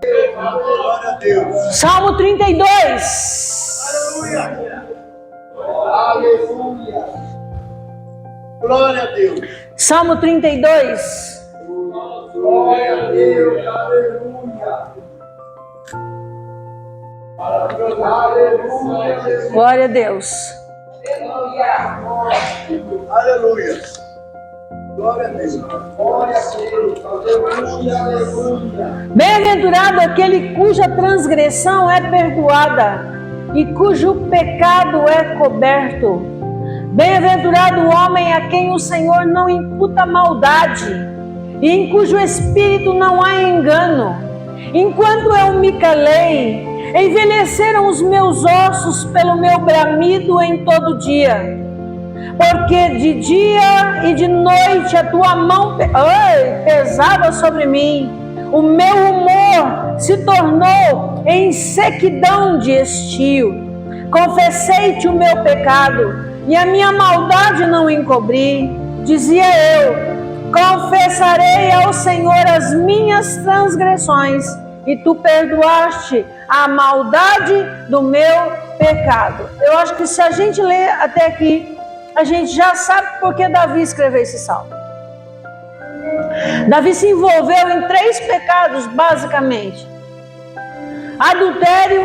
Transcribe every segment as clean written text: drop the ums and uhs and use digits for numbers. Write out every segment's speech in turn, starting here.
Glória a Deus. Salmo 32. Aleluia. Aleluia. Glória a Deus. Salmo 32. Glória a Deus. Aleluia. Aleluia. Glória a Deus. Aleluia. Glória a Deus. Glória a Deus. Aleluia. Aleluia. Bem-aventurado aquele cuja transgressão é perdoada e cujo pecado é coberto. Bem-aventurado o homem a quem o Senhor não imputa maldade e em cujo espírito não há engano. Enquanto eu me calei, envelheceram os meus ossos pelo meu bramido em todo dia. Porque de dia e de noite a tua mão pesava sobre mim. O meu humor se tornou em sequidão de estio. Confessei-te o meu pecado e a minha maldade não encobri. Dizia eu: confessarei ao Senhor as minhas transgressões, e tu perdoaste a maldade do meu pecado. Eu acho que se a gente ler até aqui, a gente já sabe por que Davi escreveu esse salmo. Davi se envolveu em 3 pecados, basicamente: adultério,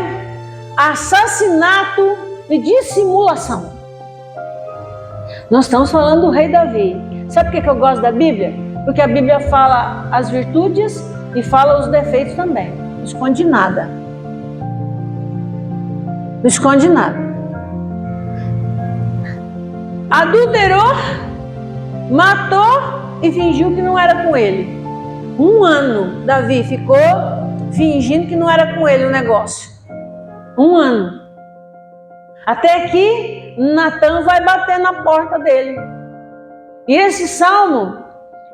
assassinato e dissimulação. Nós estamos falando do rei Davi. Sabe por que eu gosto da Bíblia? Porque a Bíblia fala as virtudes e fala os defeitos também. Não esconde nada. Não esconde nada. Adulterou, matou e fingiu que não era com ele. 1 ano Davi ficou fingindo que não era com ele o negócio. 1 ano. Até que Natan vai bater na porta dele. E esse salmo,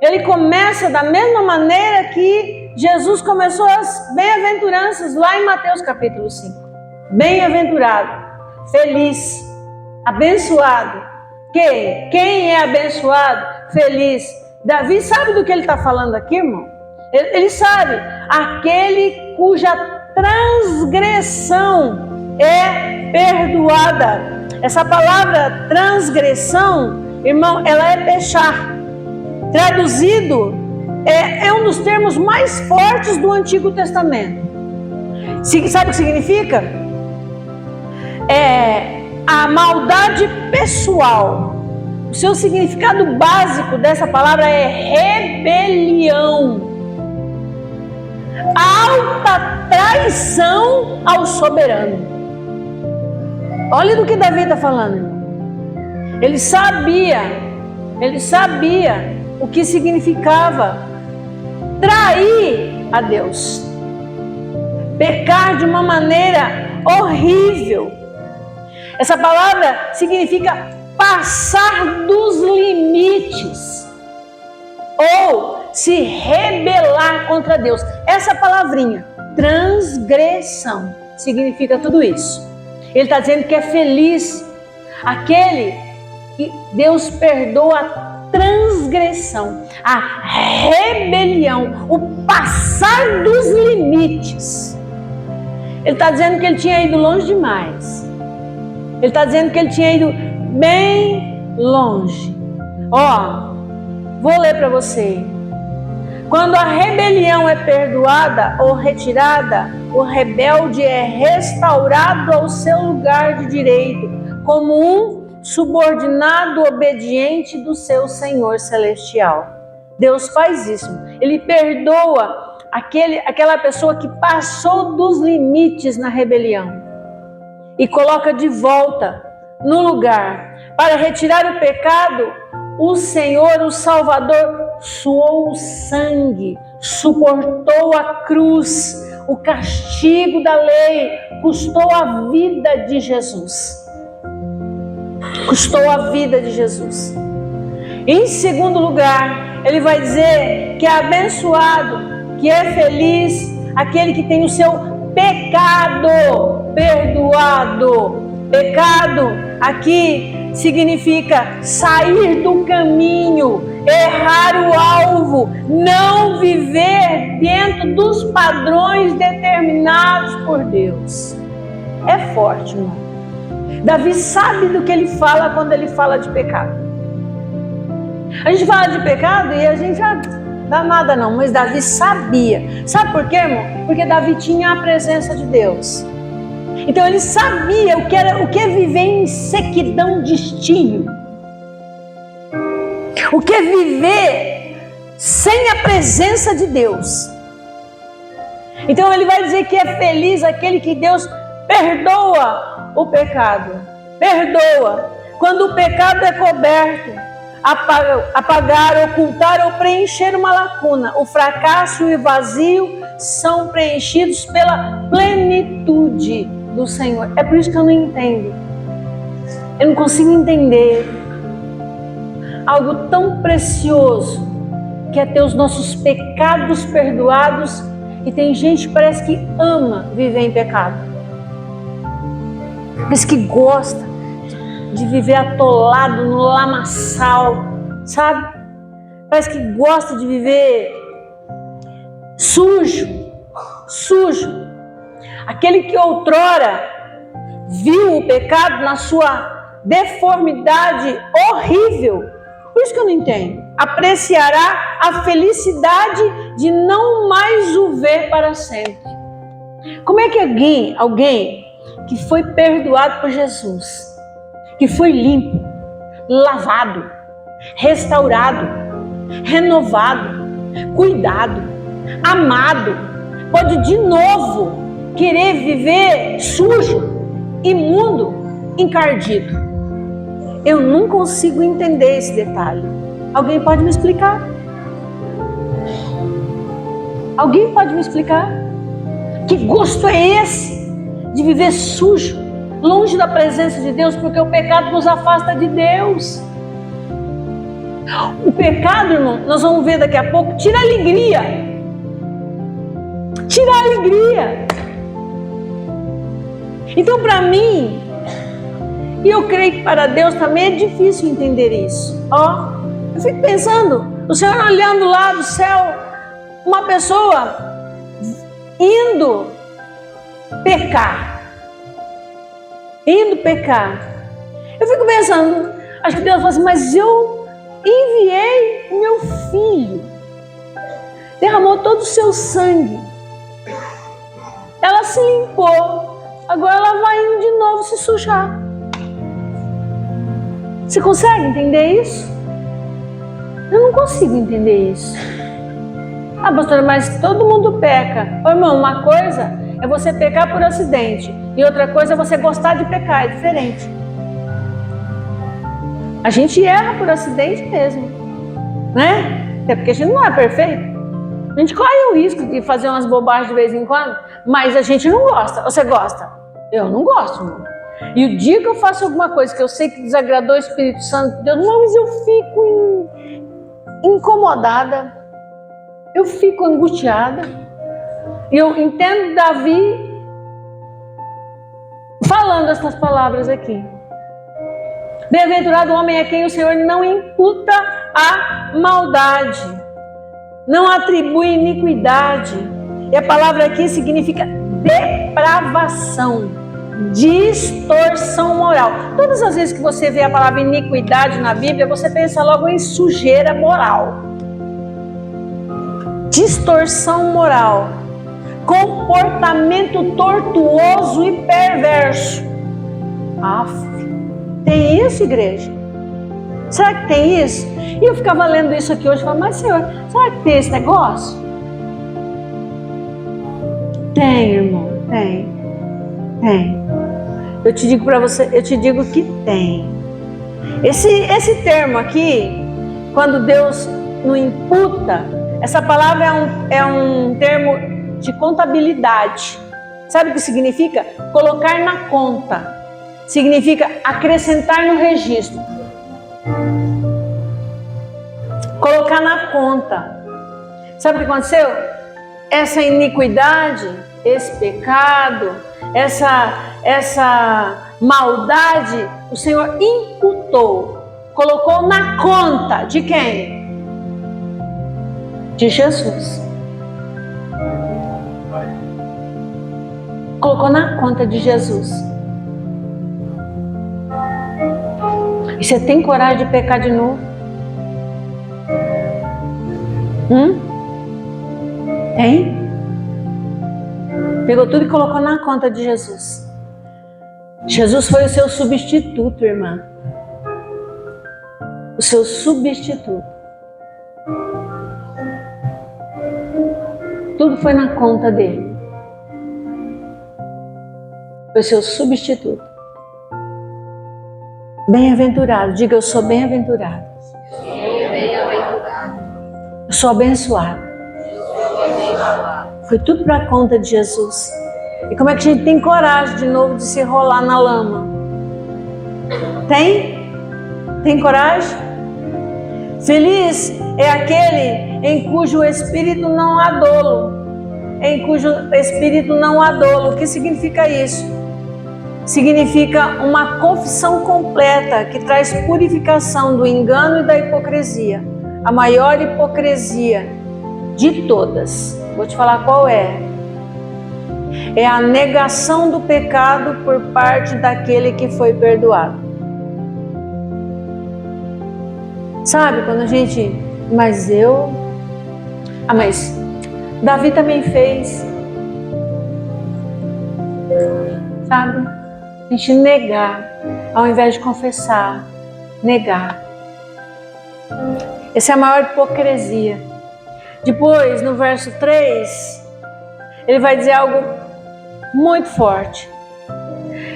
ele começa da mesma maneira que Jesus começou as bem-aventuranças lá em Mateus capítulo 5. Bem-aventurado, feliz, abençoado. Quem é abençoado, feliz? Davi sabe do que ele está falando aqui, irmão? Ele sabe. Aquele cuja transgressão é perdoada. Essa palavra transgressão, irmão, ela é pechar. Traduzido, é um dos termos mais fortes do Antigo Testamento. Sabe o que significa? A maldade pessoal. O seu significado básico dessa palavra é rebelião. Alta traição ao soberano. Olha do que Davi está falando, irmão. Ele sabia o que significava trair a Deus. Pecar de uma maneira horrível. Essa palavra significa passar dos limites ou se rebelar contra Deus. Essa palavrinha, transgressão, significa tudo isso. Ele está dizendo que é feliz aquele que Deus perdoa a transgressão, a rebelião, o passar dos limites. Ele está dizendo que ele tinha ido longe demais. Ele está dizendo que ele tinha ido bem longe. Vou ler para você. Quando a rebelião é perdoada ou retirada, o rebelde é restaurado ao seu lugar de direito, como um subordinado obediente do seu Senhor celestial. Deus faz isso. Ele perdoa aquela pessoa que passou dos limites na rebelião e coloca de volta no lugar. Para retirar o pecado, o Senhor, o Salvador, suou o sangue, suportou a cruz, o castigo da lei, custou a vida de Jesus. Custou a vida de Jesus. Em segundo lugar, ele vai dizer que é abençoado, que é feliz, aquele que tem o seu pecado perdoado. Pecado aqui significa sair do caminho, errar o alvo, não viver dentro dos padrões determinados por Deus. É forte, irmão. Davi sabe do que ele fala quando ele fala de pecado. A gente fala de pecado e a gente já dá nada não, mas Davi sabia. Sabe por quê, irmão? Porque Davi tinha a presença de Deus. Então ele sabia o que é viver em sequidão de estio. O que é viver sem a presença de Deus. Então ele vai dizer que é feliz aquele que Deus perdoa o pecado. Perdoa. Quando o pecado é coberto, apagar, ocultar ou preencher uma lacuna, o fracasso e o vazio são preenchidos pela plenitude do Senhor. É por isso que eu não entendo. Eu não consigo entender algo tão precioso que é ter os nossos pecados perdoados, e tem gente que parece que ama viver em pecado. Parece que gosta de viver atolado no lamaçal, sabe? Parece que gosta de viver sujo. Aquele que outrora viu o pecado na sua deformidade horrível, por isso que eu não entendo, apreciará a felicidade de não mais o ver para sempre. Como é que alguém que foi perdoado por Jesus, que foi limpo, lavado, restaurado, renovado, cuidado, amado, pode de novo querer viver sujo, imundo, encardido? Eu não consigo entender esse detalhe. Alguém pode me explicar? Alguém pode me explicar? Que gosto é esse de viver sujo, longe da presença de Deus, porque o pecado nos afasta de Deus. O pecado, irmão, nós vamos ver daqui a pouco, tira a alegria. Tira a alegria. Então, para mim, e eu creio que para Deus também é difícil entender isso. Eu fico pensando, o Senhor olhando lá do céu, uma pessoa indo pecar. Eu fico pensando, acho que Deus fala assim, mas eu enviei o meu filho, derramou todo o seu sangue, ela se limpou, agora ela vai indo de novo se sujar. Você consegue entender isso? Eu não consigo entender isso. Ah, pastora, mas todo mundo peca. Ô, irmão, uma coisa é você pecar por acidente e outra coisa é você gostar de pecar, é diferente. A gente erra por acidente mesmo, né? Até porque a gente não é perfeito. A gente corre o risco de fazer umas bobagens de vez em quando, mas a gente não gosta. Você gosta? Eu não gosto, irmão. E o dia que eu faço alguma coisa que eu sei que desagradou o Espírito Santo de Deus, mas eu fico incomodada, eu fico angustiada. E eu entendo Davi falando essas palavras aqui. Bem-aventurado o homem a quem o Senhor não imputa a maldade, não atribui iniquidade. E a palavra aqui significa depravação, distorção moral. Todas as vezes que você vê a palavra iniquidade na Bíblia, você pensa logo em sujeira moral. Distorção moral, comportamento tortuoso e perverso. Tem isso, igreja? Será que tem isso? E eu ficava lendo isso aqui hoje e falava, mas Senhor, será que tem esse negócio? Tem, irmão, tem. Eu te digo para você, eu te digo que tem. Esse termo aqui, quando Deus não imputa, essa palavra é um termo de contabilidade. Sabe o que significa? Colocar na conta. Significa acrescentar no registro. Colocar na conta. Sabe o que aconteceu? Essa iniquidade, esse pecado, essa maldade, o Senhor imputou, colocou na conta de quem? de Jesus. Colocou na conta de Jesus. E você tem coragem de pecar de novo? Tem? Pegou tudo e colocou na conta de Jesus. Jesus foi o seu substituto, irmã. O seu substituto. Tudo foi na conta dele. Foi o seu substituto. Bem-aventurado. Diga, eu sou bem-aventurado. Eu sou abençoado. Foi tudo para a conta de Jesus. E como é que a gente tem coragem de novo de se rolar na lama? Tem? Tem coragem? Feliz é aquele em cujo espírito não há dolo. Em cujo espírito não há dolo. O que significa isso? Significa uma confissão completa que traz purificação do engano e da hipocrisia. A maior hipocrisia de todas. Vou te falar qual é. É a negação do pecado por parte daquele que foi perdoado. Sabe, quando a gente... Mas Davi também fez. Sabe? A gente negar, ao invés de confessar. Negar. Essa é a maior hipocrisia. Depois, no verso 3, ele vai dizer algo muito forte.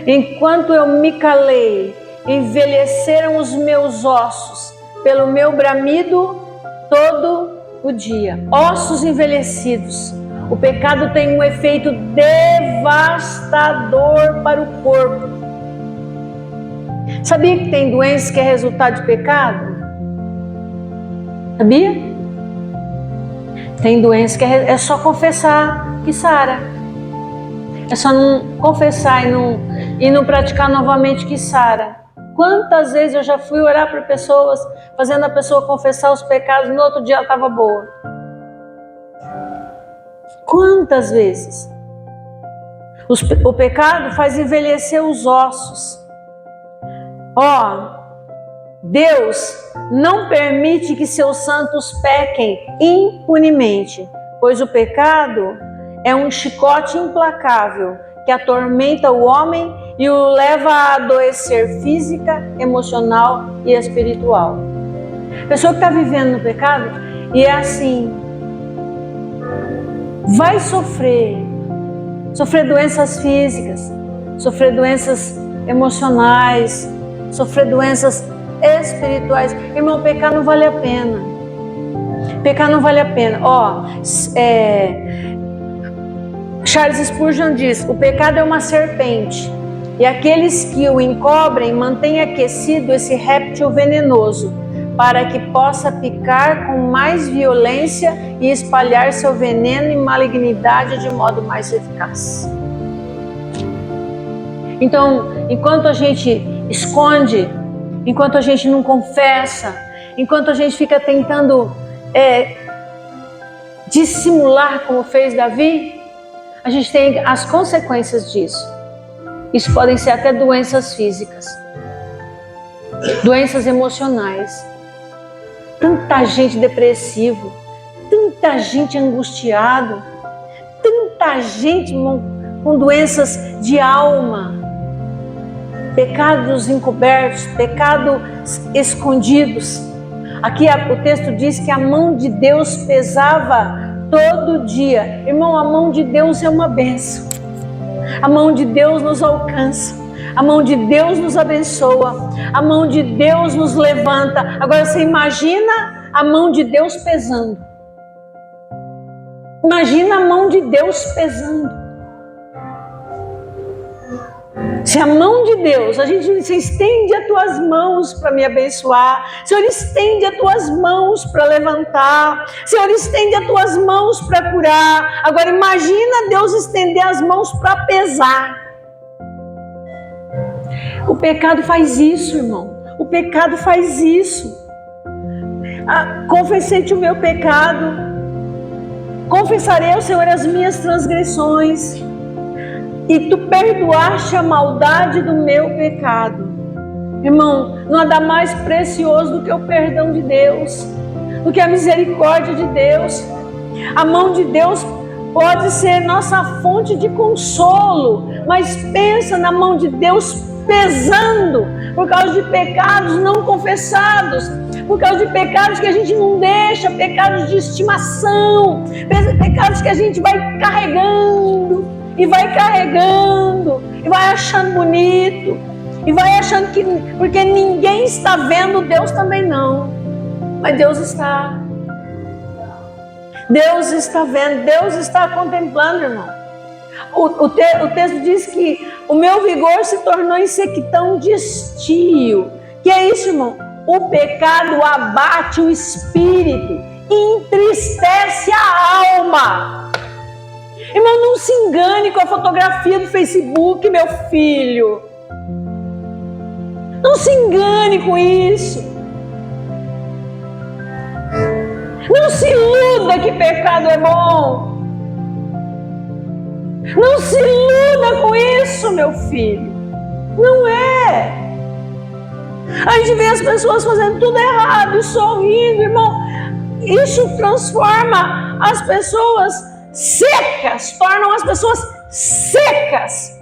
Enquanto eu me calei, envelheceram os meus ossos pelo meu bramido todo o dia. Ossos envelhecidos. O pecado tem um efeito devastador para o corpo. Sabia que tem doença que é resultado de pecado? Sabia? Tem doença que é só confessar que sara. É só não confessar e não praticar novamente que sara. Quantas vezes eu já fui orar para pessoas, fazendo a pessoa confessar os pecados, no outro dia ela estava boa. Quantas vezes? O pecado faz envelhecer os ossos. Deus não permite que seus santos pequem impunemente, pois o pecado é um chicote implacável que atormenta o homem e o leva a adoecer física, emocional e espiritual. A pessoa que está vivendo no pecado e é assim, vai sofrer doenças físicas, sofrer doenças emocionais, sofrer doenças espirituais. Irmão, pecar não vale a pena. Pecar não vale a pena. Charles Spurgeon diz: o pecado é uma serpente, e aqueles que o encobrem mantêm aquecido esse réptil venenoso, para que possa picar com mais violência e espalhar seu veneno e malignidade de modo mais eficaz. Então, enquanto a gente esconde, enquanto a gente não confessa, enquanto a gente fica tentando dissimular como fez Davi, a gente tem as consequências disso. Isso podem ser até doenças físicas, doenças emocionais. Tanta gente depressiva, tanta gente angustiada, tanta gente com doenças de alma, pecados encobertos, pecados escondidos. Aqui o texto diz que a mão de Deus pesava todo dia. Irmão, a mão de Deus é uma bênção. A mão de Deus nos alcança. A mão de Deus nos abençoa. A mão de Deus nos levanta. Agora você imagina a mão de Deus pesando. Imagina a mão de Deus pesando. Se a mão de Deus, você estende as tuas mãos para me abençoar, Senhor, estende as tuas mãos para levantar, Senhor, estende as tuas mãos para curar. Agora imagina Deus estender as mãos para pesar. O pecado faz isso, irmão. O pecado faz isso. Confessei-te o meu pecado. Confessarei ao Senhor as minhas transgressões, e tu perdoaste a maldade do meu pecado. Irmão, não há nada mais precioso do que o perdão de Deus, do que a misericórdia de Deus. A mão de Deus pode ser nossa fonte de consolo, mas pensa na mão de Deus pesando por causa de pecados não confessados, por causa de pecados que a gente não deixa, pecados de estimação, pecados que a gente vai carregando e vai achando bonito e vai achando que porque ninguém está vendo, Deus também não, mas Deus está. Deus está vendo, Deus está contemplando, irmão. O texto diz que o meu vigor se tornou em sequidão de estio. Que é isso, irmão? O pecado abate o espírito, entristece a alma. Irmão, não se engane com a fotografia do Facebook, meu filho. Não se engane com isso. Não se iluda que pecado é bom. Não se iluda com isso, meu filho. Não é. A gente vê as pessoas fazendo tudo errado e sorrindo, irmão. Isso transforma as pessoas secas, tornam as pessoas secas.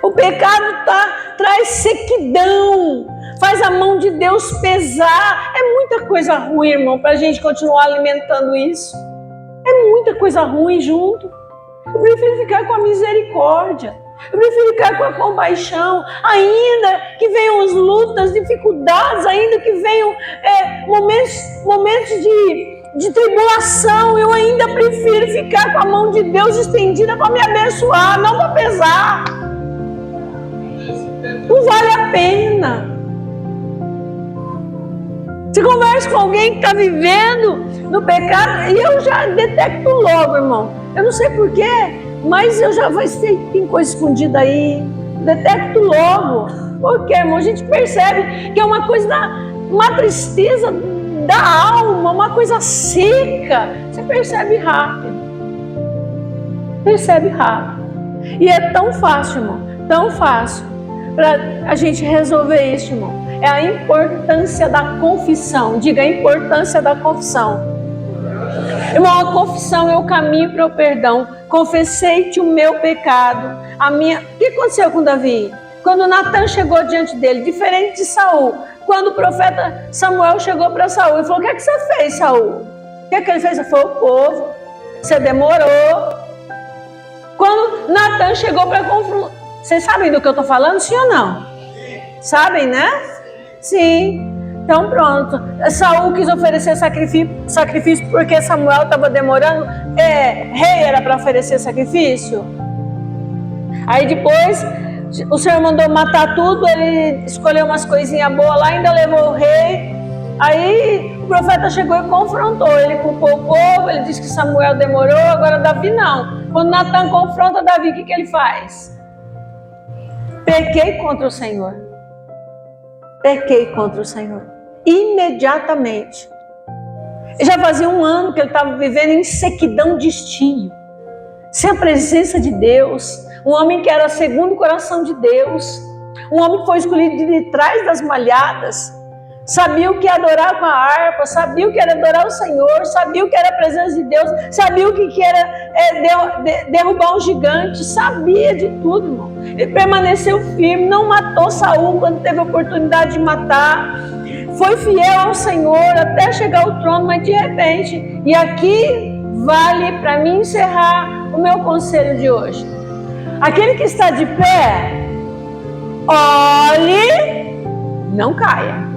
O pecado traz sequidão, faz a mão de Deus pesar. É muita coisa ruim, irmão, para a gente continuar alimentando isso. É muita coisa ruim junto. Eu prefiro ficar com a misericórdia. Eu prefiro ficar com a compaixão. Ainda que venham as lutas, dificuldades, ainda que venham momentos de tribulação, eu ainda prefiro ficar com a mão de Deus estendida para me abençoar, não para pesar. Não vale a pena. Você conversa com alguém que está vivendo no pecado e eu já detecto logo, irmão. Eu não sei porquê, mas eu já vou ser, tem coisa escondida aí. Detecto logo. Porque, irmão, a gente percebe que é uma coisa, uma tristeza da alma, uma coisa seca. Você percebe rápido. Percebe rápido. E é tão fácil, irmão, tão fácil para a gente resolver isso, irmão. É a importância da confissão. Diga a importância da confissão. Irmão, a confissão é o caminho para o perdão. Confessei-te o meu pecado. O que aconteceu com Davi? Quando Natan chegou diante dele, diferente de Saul. Quando o profeta Samuel chegou para Saul e falou: o que é que você fez, Saul? O que é que ele fez? Foi o povo. Você demorou. Quando Natan chegou para confrontar. Vocês sabem do que eu estou falando, sim ou não? Sabem, né? Sim. Então pronto. Saul quis oferecer sacrifício porque Samuel estava demorando. Rei era para oferecer sacrifício. Aí depois o Senhor mandou matar tudo. Ele escolheu umas coisinhas boas lá, ainda levou o rei. Aí o profeta chegou e confrontou. Ele culpou o povo. Ele disse que Samuel demorou. Agora Davi não. Quando Natan confronta Davi, o que ele faz? Pequei contra o Senhor. Pequei contra o Senhor. Imediatamente. Já fazia 1 ano que ele estava vivendo em sequidão de estio. Sem a presença de Deus. Um homem que era segundo o coração de Deus. Um homem que foi escolhido de trás das malhadas. Sabia o que era adorar com a harpa, sabia o que era adorar o Senhor, sabia o que era a presença de Deus, sabia o que era derrubar um gigante, sabia de tudo, irmão. Ele permaneceu firme, não matou Saul quando teve a oportunidade de matar, foi fiel ao Senhor até chegar ao trono, mas de repente, e aqui vale para mim encerrar o meu conselho de hoje. Aquele que está de pé, olhe, não caia.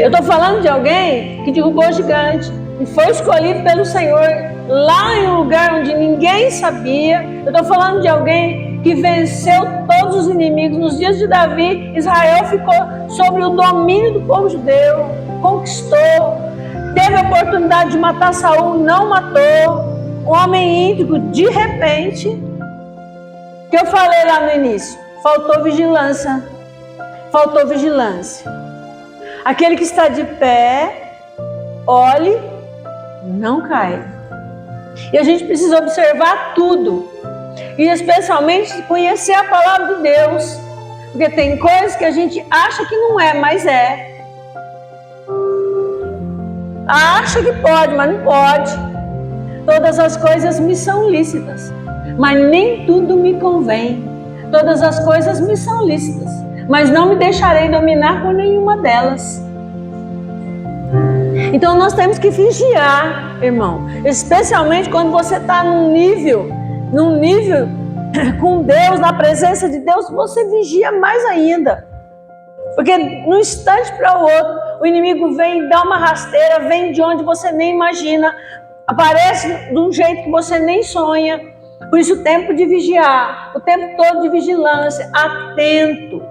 Eu estou falando de alguém que derrubou gigante e foi escolhido pelo Senhor lá em um lugar onde ninguém sabia. Eu estou falando de alguém que venceu todos os inimigos. Nos dias de Davi, Israel ficou sob o domínio do povo judeu, conquistou, teve a oportunidade de matar Saul, não matou. Um homem íntegro, de repente, que eu falei lá no início, faltou vigilância. Faltou vigilância. Aquele que está de pé, olhe não caia. E a gente precisa observar tudo. E especialmente conhecer a palavra de Deus. Porque tem coisas que a gente acha que não é, mas é. Acha que pode, mas não pode. Todas as coisas me são lícitas, mas nem tudo me convém. Todas as coisas me são lícitas, mas não me deixarei dominar por nenhuma delas. Então nós temos que vigiar, irmão. Especialmente quando você está num nível com Deus, na presença de Deus, você vigia mais ainda. Porque num instante para o outro, o inimigo vem, dá uma rasteira, vem de onde você nem imagina, aparece de um jeito que você nem sonha. Por isso o tempo de vigiar, o tempo todo de vigilância, atento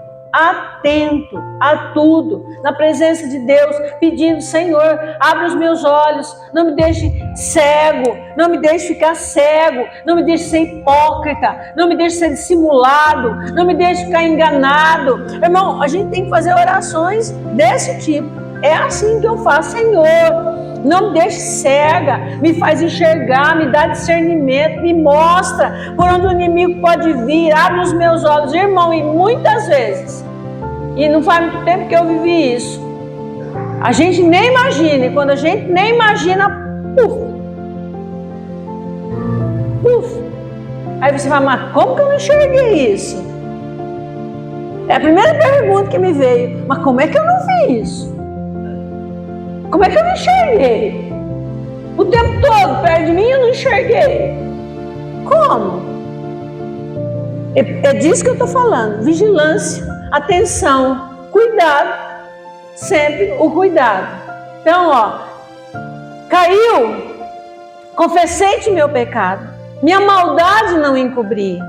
a tudo, na presença de Deus, pedindo: Senhor, abre os meus olhos, não me deixe cego, não me deixe ficar cego, não me deixe ser hipócrita, não me deixe ser dissimulado, não me deixe ficar enganado. Irmão, a gente tem que fazer orações desse tipo. É assim que eu faço: Senhor, não me deixe cega, me faz enxergar, me dá discernimento, me mostra por onde o inimigo pode vir, abre os meus olhos. Irmão, e muitas vezes, e não faz muito tempo que eu vivi isso, a gente nem imagina, e quando a gente nem imagina, puf. Aí você fala: mas como que eu não enxerguei isso? É a primeira pergunta que me veio: mas como é que eu não vi isso? Como é que eu não enxerguei? O tempo todo perto de mim eu não enxerguei. Como? É disso que eu estou falando. Vigilância, atenção, cuidado. Sempre o cuidado. Então, caiu, confessei-te meu pecado, minha maldade não encobri.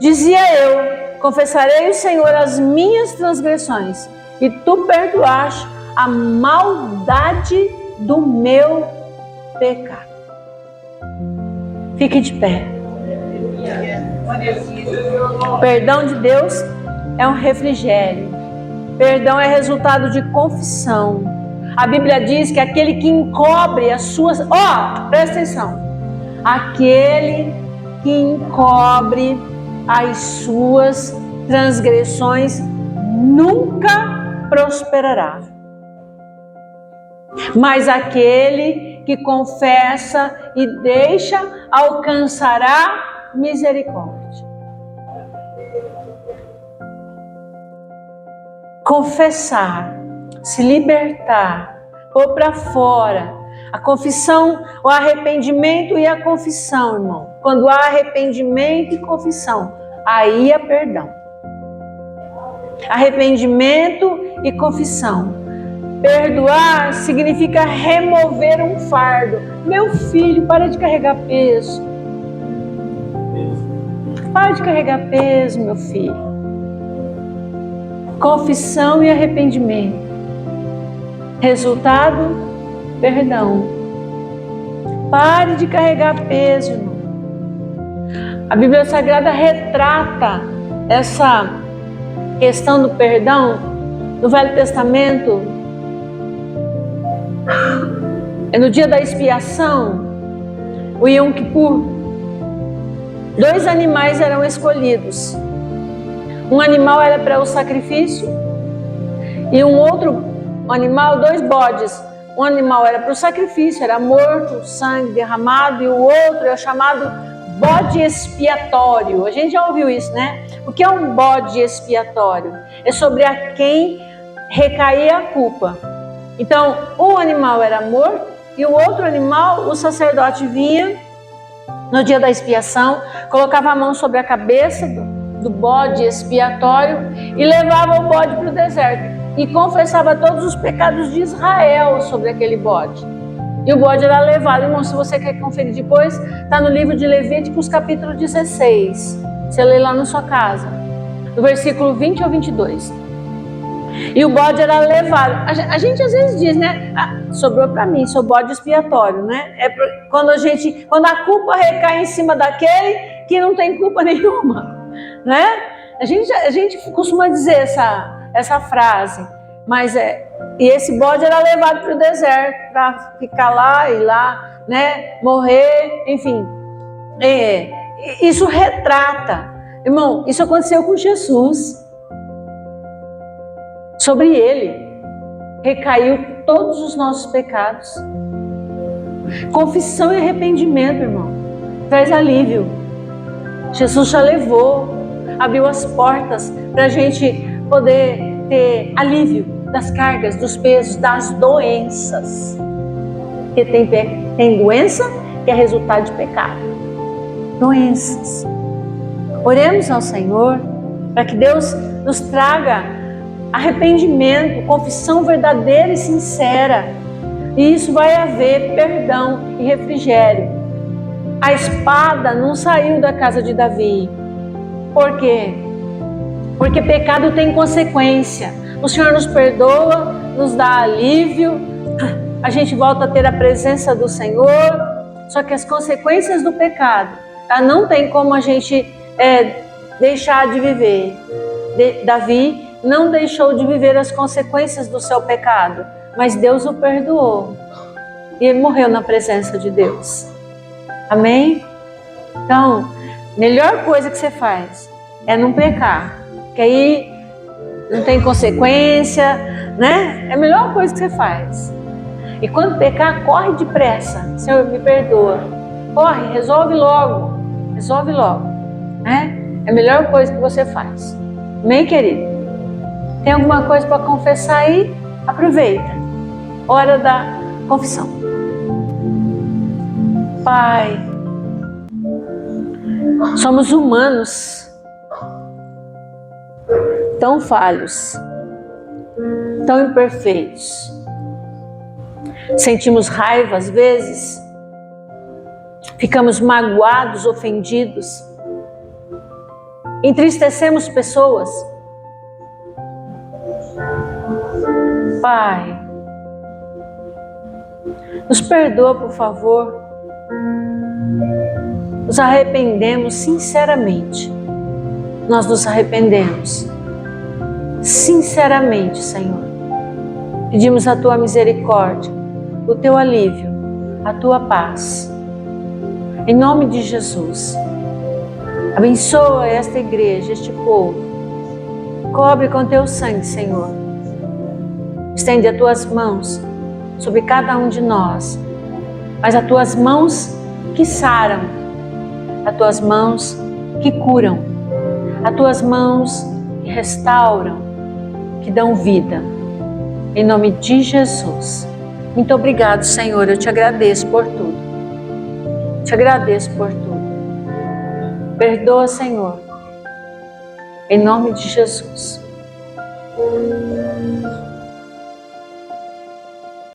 Dizia eu: confessarei ao Senhor as minhas transgressões, e tu perdoaste a maldade do meu pecado. Fique de pé. O perdão de Deus é um refrigério. Perdão é resultado de confissão. A Bíblia diz que aquele que encobre as suas... presta atenção. Aquele que encobre as suas transgressões nunca prosperará. Mas aquele que confessa e deixa alcançará misericórdia. Confessar, se libertar, pôr para fora. A confissão, o arrependimento e a confissão, irmão. Quando há arrependimento e confissão, aí há perdão. Arrependimento e confissão. Perdoar significa remover um fardo. Meu filho, para de carregar peso. Para de carregar peso, meu filho. Confissão e arrependimento. Resultado, perdão. Pare de carregar peso, irmão. A Bíblia Sagrada retrata essa questão do perdão no Velho Testamento. No dia da expiação, o Yom Kippur, 2 animais eram escolhidos. Um animal era para o sacrifício e um outro animal, 2 bodes. Um animal era para o sacrifício, era morto, sangue derramado, e o outro é chamado bode expiatório. A gente já ouviu isso, né? O que é um bode expiatório? É sobre a quem recaía a culpa. Então, um animal era morto e o outro animal, o sacerdote vinha no dia da expiação, colocava a mão sobre a cabeça do bode expiatório e levava o bode para o deserto e confessava todos os pecados de Israel sobre aquele bode. E o bode era levado, irmão, se você quer conferir depois, está no livro de Levíticos, capítulo 16. Você lê lá na sua casa, do versículo 20 ao 22. E o bode era levado. A gente às vezes diz, né? Sobrou para mim, sou bode expiatório, né? Quando a culpa recai em cima daquele que não tem culpa nenhuma, né? A gente costuma dizer essa frase, mas E esse bode era levado para o deserto para ficar lá e lá, né, morrer, enfim. Isso retrata, irmão, isso aconteceu com Jesus. Sobre ele recaiu todos os nossos pecados. Confissão e arrependimento, irmão, traz alívio. Jesus já levou, abriu as portas para a gente poder ter alívio das cargas, dos pesos, das doenças. Porque tem doença que é resultado de pecado. Doenças. Oremos ao Senhor para que Deus nos traga arrependimento, confissão verdadeira e sincera. E isso vai haver perdão e refrigério. A espada não saiu da casa de Davi. Por quê? Porque pecado tem consequência. O Senhor nos perdoa, nos dá alívio, a gente volta a ter a presença do Senhor, só que as consequências do pecado, não tem como a gente deixar de viver. Davi não deixou de viver as consequências do seu pecado, mas Deus o perdoou e ele morreu na presença de Deus. Amém? Então, melhor coisa que você faz é não pecar, que aí não tem consequência, né? É a melhor coisa que você faz. E quando pecar, corre depressa. Senhor, me perdoa. Corre, resolve logo, né? É a melhor coisa que você faz. Amém, querido? Tem alguma coisa para confessar aí? Aproveita. Hora da confissão. Pai, somos humanos, tão falhos, tão imperfeitos. Sentimos raiva às vezes, ficamos magoados, ofendidos, entristecemos pessoas. Pai, nos perdoa, por favor. Nos arrependemos sinceramente. Nós nos arrependemos sinceramente, Senhor. Pedimos a Tua misericórdia, o Teu alívio, a Tua paz. Em nome de Jesus, abençoa esta igreja, este povo. Cobre com Teu sangue, Senhor. Estende as Tuas mãos sobre cada um de nós, mas as Tuas mãos que saram, as Tuas mãos que curam, as Tuas mãos que restauram, que dão vida. Em nome de Jesus. Muito obrigado, Senhor. Eu te agradeço por tudo. Te agradeço por tudo. Perdoa, Senhor. Em nome de Jesus.